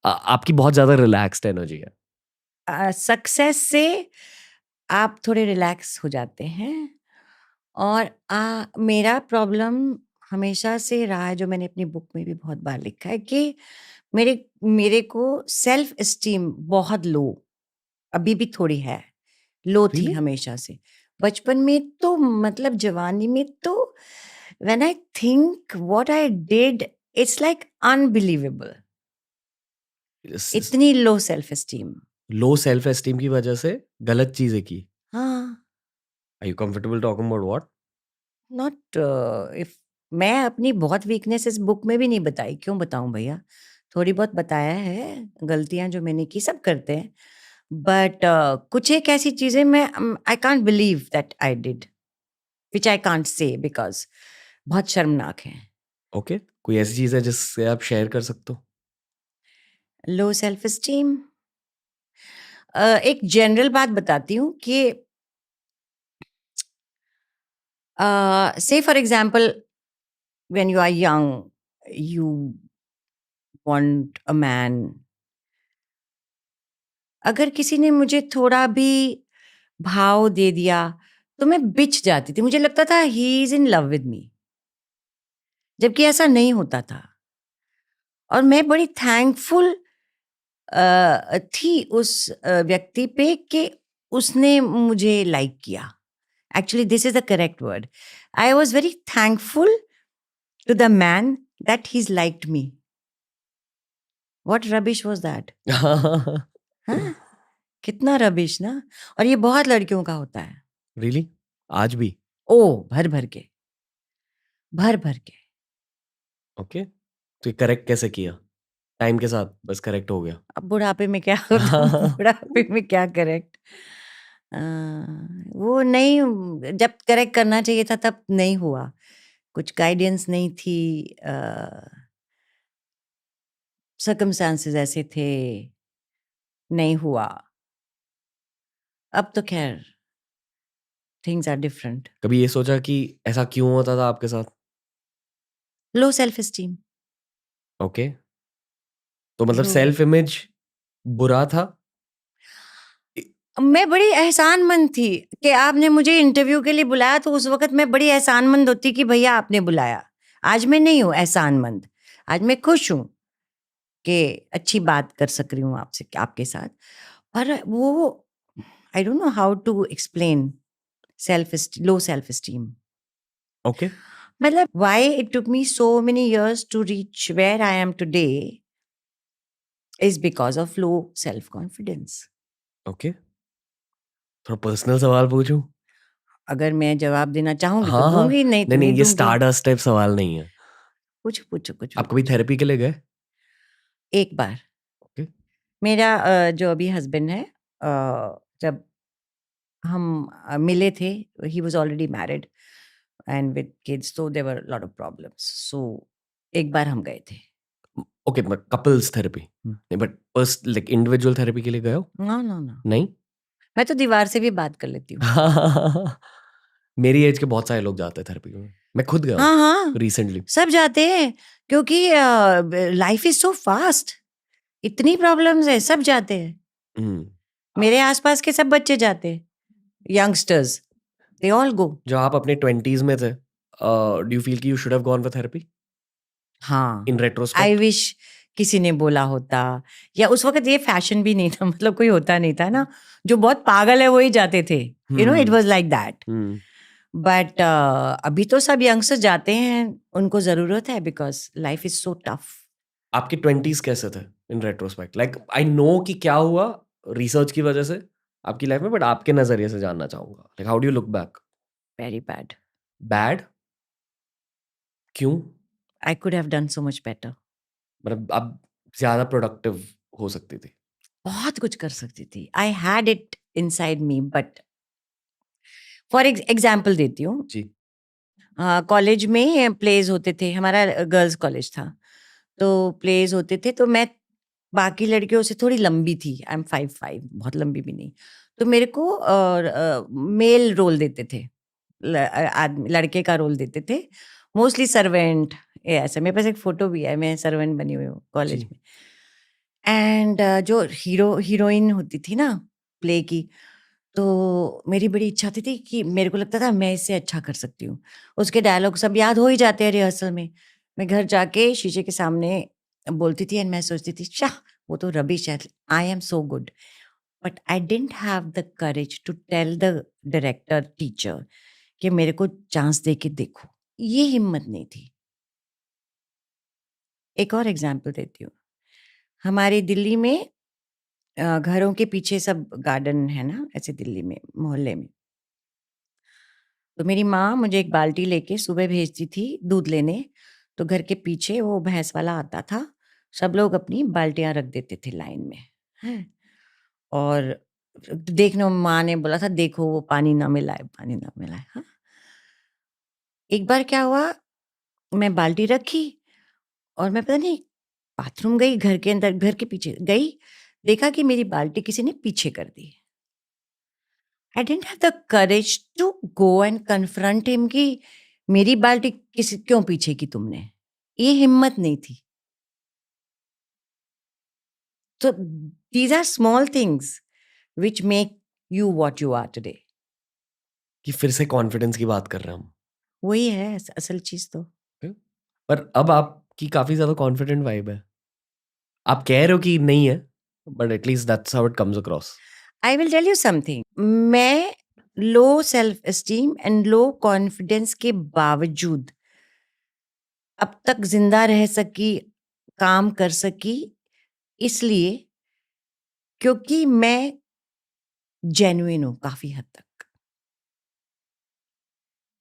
आपकी बहुत ज़्यादा रिलैक्स्ड एनर्जी है। सक्सेस से आप थोड़े रिलैक्स हो जाते हैं और मेरा प्रॉब्लम हमेशा से रहा है, जो मैंने अपनी बुक में भी बहुत बार लिखा है, कि मेरे मेरे को सेल्फ एस्टीम बहुत लो, अभी भी थोड़ी है, लो थी रियली? हमेशा से। बचपन में तो मतलब जवानी में तो when I think what I did, it's like unbelievable, इतनी low self esteem. Low self esteem की वजह से गलत चीज़ें की। हाँ, are you comfortable talking about what? Not if मैं अपनी बहुत वीकनेसेस बुक में भी नहीं बताई, क्यों बताऊं भैया? थोड़ी बहुत बताया है, गलतियां जो मैंने की, सब करते हैं, बट कुछ एक ऐसी चीजें मैं I can't believe that I did, which I can't say because बहुत शर्मनाक है। ओके, कोई ऐसी चीज़ है जिससे आप शेयर कर सकते हो? लो सेल्फ एस्टीम, एक जनरल बात बताती हूँ कि say for example when you are young, you want a man, अगर किसी ने मुझे थोड़ा भी भाव दे दिया तो मैं बिछ जाती थी, मुझे लगता था he is in love with me, जबकि ऐसा नहीं होता था। और मैं बड़ी थैंकफुल थी उस व्यक्ति पे कि उसने मुझे लाइक किया। Actually this is the correct word, I was very thankful to the man that he's liked me. What rubbish was that? हाँ, कितना रबिश ना। और ये बहुत लड़कियों का होता है। रियली? आज भी? ओ, भर भर के, भर भर के। ओके, तो ये करेक्ट कैसे किया? टाइम के साथ बस करेक्ट हो गया? अब बुढ़ापे में क्या होता, बुढ़ापे में क्या करेक्ट, वो नहीं, जब करेक्ट करना चाहिए था तब नहीं हुआ, कुछ गाइडेंस नहीं थी, सर्कमस्टांसेस ऐसे थे, नहीं हुआ। अब तो खैर थिंग्स आर डिफरेंट। कभी ये सोचा कि ऐसा क्यों होता था आपके साथ? लो सेल्फ एस्टीम, ओके, तो मतलब लो। सेल्फ इमेज बुरा था? मैं बड़ी एहसानमंद थी कि आपने मुझे इंटरव्यू के लिए बुलाया, तो उस वक़्त मैं बड़ी एहसानमंद होती कि भैया आपने बुलाया। आज मैं नहीं हूँ एहसानमंद, आज मैं खुश हूँ कि अच्छी बात कर सक रही हूँ आपसे, आपके साथ। पर वो I don't know how to explain low self esteem. Okay, मतलब why it took me so many years to reach where I am today is because of low self confidence. Okay, थोड़ा पर्सनल सवाल पूछूं? अगर मैं जवाब देना चाहूँगी तो हाँ, हाँ। दूँगी, नहीं तो नहीं, नहीं नहीं, ये दूँगी। स्टारडस्ट टाइप सवाल नहीं है। पूछो, पूछो, कुछ भी आप कभी पूछो। थेरेपी के लिए गए? एक बार ओके, मेरा जो अभी हस्बैंड है, जब हम मिले थे, he was already married and with kids, तो there were lot of problems, so एक बार हम गए थे। ओके, बट कपल्स थेरेपी नहीं, बट लाइक इंडिविजुअल थेरेपी के लिए गए हो? No, no, no. नहीं? मैं तो दीवार से भी बात कर लेती हूँ। मेरी एज के बहुत सारे लोग जाते हैं थेरेपी में। मैं खुद गया हूँ हाँ, हाँ, रिसेंटली। सब जाते हैं, क्योंकि लाइफ इज़ सो फास्ट, इतनी प्रॉब्लम्स है, सब जाते हैं। मेरे आस-पास के सब बच्चे जाते हैं, यंगस्टर्स, दे ऑल गो। जब आप अपने 20s में थे, डू यू फील कि you should have gone for therapy हाँ, इन आई रेट्रोस्पेक्ट? विश किसी ने बोला होता, या उस वक़्त ये फैशन भी नहीं था, मतलब कोई होता नहीं था ना, जो बहुत पागल है वो ही जाते थे, it was like that. But अभी तो सब यंगस्टर्स जाते हैं, उनको ज़रूरत है because life is so tough. आपके 20s कैसे थे इन रेट्रोस्पेक्ट? लाइक आई नो कि क्या हुआ रिसर्च की वजह से आपकी लाइफ में, बट आपके नजरिए से जानना चाहूंगा, like how do you look back? Very bad, bad? क्यों? I could have done so much better. मतलब आप ज्यादा प्रोडक्टिव हो सकती थी? बहुत कुछ कर सकती थी, I had it inside me, but for example देती हूँ, जी। कॉलेज में प्लेज़ होते थे, हमारा गर्ल्स कॉलेज था, तो प्लेज़ होते थे, तो मैं बाकी लड़कियों से थोड़ी लंबी थी, आई एम 5'5", बहुत लंबी भी नहीं। तो मेरे को मेल रोल देते थे, लड़के का रोल देते थे, मोस्टली सर्वेंट, ऐसा। मेरे पास एक फ़ोटो भी है, मैं सर्वेंट बनी हुई हूँ कॉलेज जी। में। एंड जो हीरोइन होती थी ना प्ले की, तो मेरी बड़ी इच्छा होती थी कि मेरे को लगता था मैं इससे अच्छा कर सकती हूँ। उसके डायलॉग सब याद हो ही जाते हैं रिहर्सल में। मैं घर जाके शीशे के सामने बोलती थी एंड मैं सोचती थी, शाह वो तो रबिश है, I am so good. But I didn't have the courage to tell the director teacher कि मेरे को चांस दे के देखो। ये हिम्मत नहीं थी। एक और एग्जाम्पल देती हूँ। हमारे दिल्ली में घरों के पीछे सब गार्डन है ना, ऐसे दिल्ली में मोहल्ले में। तो मेरी माँ मुझे एक बाल्टी लेके सुबह भेजती थी दूध लेने, तो घर के पीछे वो भैंस वाला आता था, सब लोग अपनी बाल्टियां रख देते थे लाइन में, हैं। और देखने माँ ने बोला था, देखो वो पानी ना मिलाए, पानी ना मिलाए। हाँ, एक बार क्या हुआ, मैं बाल्टी रखी और मैं पता नहीं बाथरूम गई, घर के अंदर, घर के पीछे गई, देखा कि मेरी बाल्टी किसी ने पीछे कर दी। I didn't have the courage to go and confront him कि मेरी बाल्टी किसी क्यों पीछे की तुमने। ये हिम्मत नहीं थी। तो these are small things which make you what you are today. कि फिर से कॉन्फिडेंस की बात कर रहे हैं हम। वही है असल चीज तो। पर अब आपकी काफ़ी ज़्यादा कॉन्फिडेंट वाइब है। आप कह रहे हो कि नहीं है, but at least that's how it comes across. I will tell you something, मैं low self esteem and low confidence के बावजूद अब तक जिंदा रह सकी, काम कर सकी, इसलिए क्योंकि मैं जेन्युइन हूं काफी हद तक,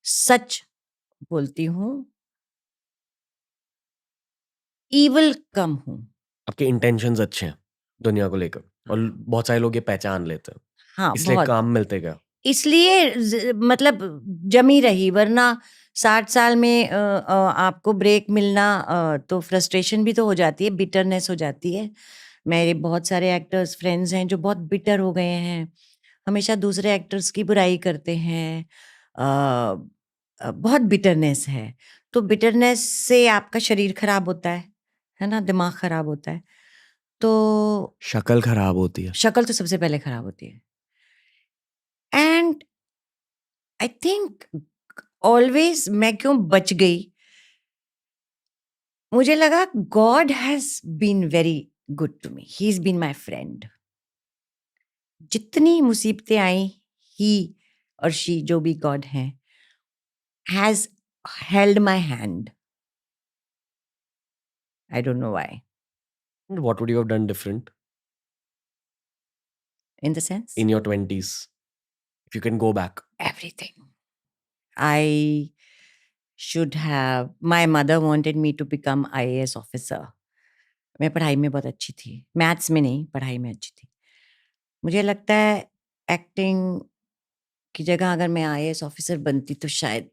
सच बोलती हूँ, ईवल कम हूँ। आपके इंटेंशंस अच्छे हैं दुनिया को लेकर, और बहुत सारे लोग ये पहचान लेते हैं, हाँ इसलिए बहुत, काम मिलते गया। इसलिए मतलब जमी रही, वरना 60 साल में आपको ब्रेक मिलना तो फ्रस्ट्रेशन भी तो हो जाती है, बिटरनेस हो जाती है। मेरे बहुत सारे एक्टर्स फ्रेंड्स हैं जो बहुत बिटर हो गए हैं, हमेशा दूसरे एक्टर्स की बुराई करते हैं, बहुत बिटरनेस है। तो बिटरनेस से आपका शरीर खराब होता है ना, दिमाग खराब होता है, तो शक्ल खराब होती है। शक्ल तो सबसे पहले खराब होती है। एंड आई थिंक ऑलवेज मैं क्यों बच गई, मुझे लगा God has been very good to me, he is been my friend. जितनी मुसीबतें आई, ही और शी जो भी गॉड हैं has held my hand. I don't know why, what would you have done different in the sense in your 20s if you can go back? everything. I should have, my mother wanted me to become IAS officer. मैं पढ़ाई में बहुत अच्छी थी, maths में नहीं, पढ़ाई में अच्छी थी। मुझे लगता है एक्टिंग की जगह अगर मैं IAS ऑफिसर बनती तो शायद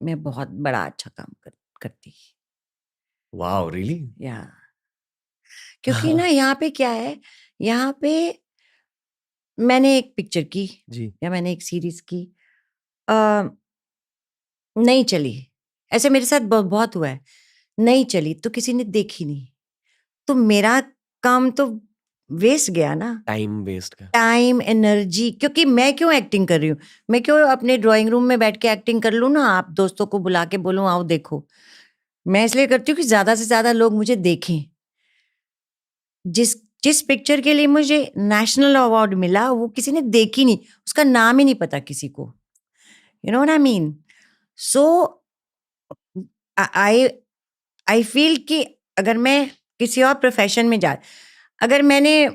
मैं बहुत बड़ा अच्छा काम करती। Wow, really? या क्योंकि ना यहाँ पे क्या है, यहाँ पे मैंने एक पिक्चर की जी। या मैंने एक सीरीज की, अ, नहीं चली। ऐसे मेरे साथ बहुत हुआ है, नहीं चली तो किसी ने देखी नहीं, तो मेरा काम तो वेस्ट गया ना, टाइम वेस्ट का। Time energy. क्योंकि मैं क्यों एक्टिंग कर रही हूँ, मैं क्यों अपने ड्राइंग रूम में बैठ के एक्टिंग कर लूँ ना, आप दोस्तों को बुला के बोलूँ आओ देखो। मैं इसलिए करती हूँ कि ज्यादा से ज्यादा लोग मुझे देखें। जिस जिस पिक्चर के लिए मुझे नेशनल अवार्ड मिला वो किसी ने देखी नहीं, उसका नाम ही नहीं पता किसी को, you know what I mean. So I I feel कि अगर मैं किसी और प्रोफेशन में जा, अगर मैंने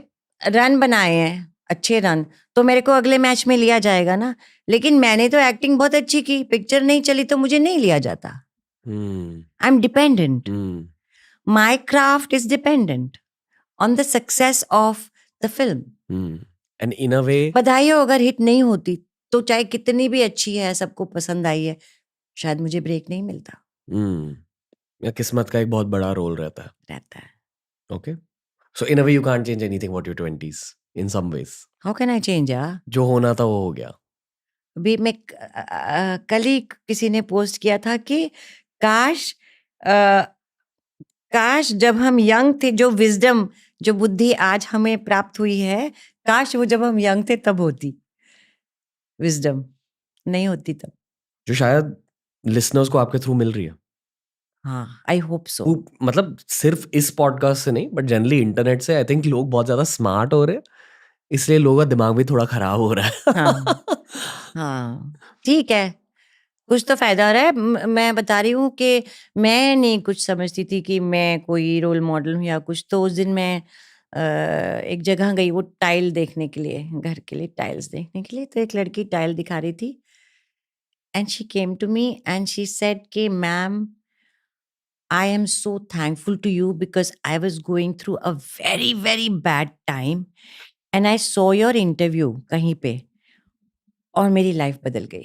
रन बनाए हैं अच्छे रन, तो मेरे को अगले मैच में लिया जाएगा ना। लेकिन मैंने तो एक्टिंग बहुत अच्छी की, पिक्चर नहीं चली तो मुझे नहीं लिया जाता। I am dependent, my craft is dependent on the success of the film. And in a way बधाई हो अगर हिट नहीं होती, तो चाहे कितनी भी अच्छी है, सबको पसंद आई है, शायद मुझे ब्रेक नहीं मिलता। किस्मत का एक बहुत बड़ा रोल रहता है है। Okay, so in a way you can't change anything what your 20s in some ways. How can I change? जो होना था वो हो गया। अभी मैं कल ही किसी ने पोस्ट किया था कि काश अ, काश जब हम यंग थे जो विजडम जो बुद्धि आज हमें प्राप्त हुई है, काश वो जब हम यंग थे तब होती। विजडम नहीं होती तब। जो शायद लिसनर्स को आपके थ्रू मिल रही है। हाँ, आई होप सो। वो मतलब सिर्फ इस पॉडकास्ट से नहीं, बट जनरली इंटरनेट से आई थिंक लोग बहुत ज़्यादा स्मार्ट हो रहे हैं, इसलिए लोगों का दिमाग भी थोड़ा खराब हो रहा है। हाँ, हाँ, ठीक है। कुछ तो फ़ायदा हो रहा है। मैं बता रही हूँ कि मैं नहीं कुछ समझती थी कि मैं कोई रोल मॉडल हूँ या कुछ। तो उस दिन मैं एक जगह गई वो टाइल देखने के लिए, घर के लिए टाइल्स देखने के लिए। तो एक लड़की टाइल दिखा रही थी and she came to me and she said कि ma'am, I am so thankful to you because I was going through a very, very bad time and I saw your interview कहीं पे और मेरी life बदल गई।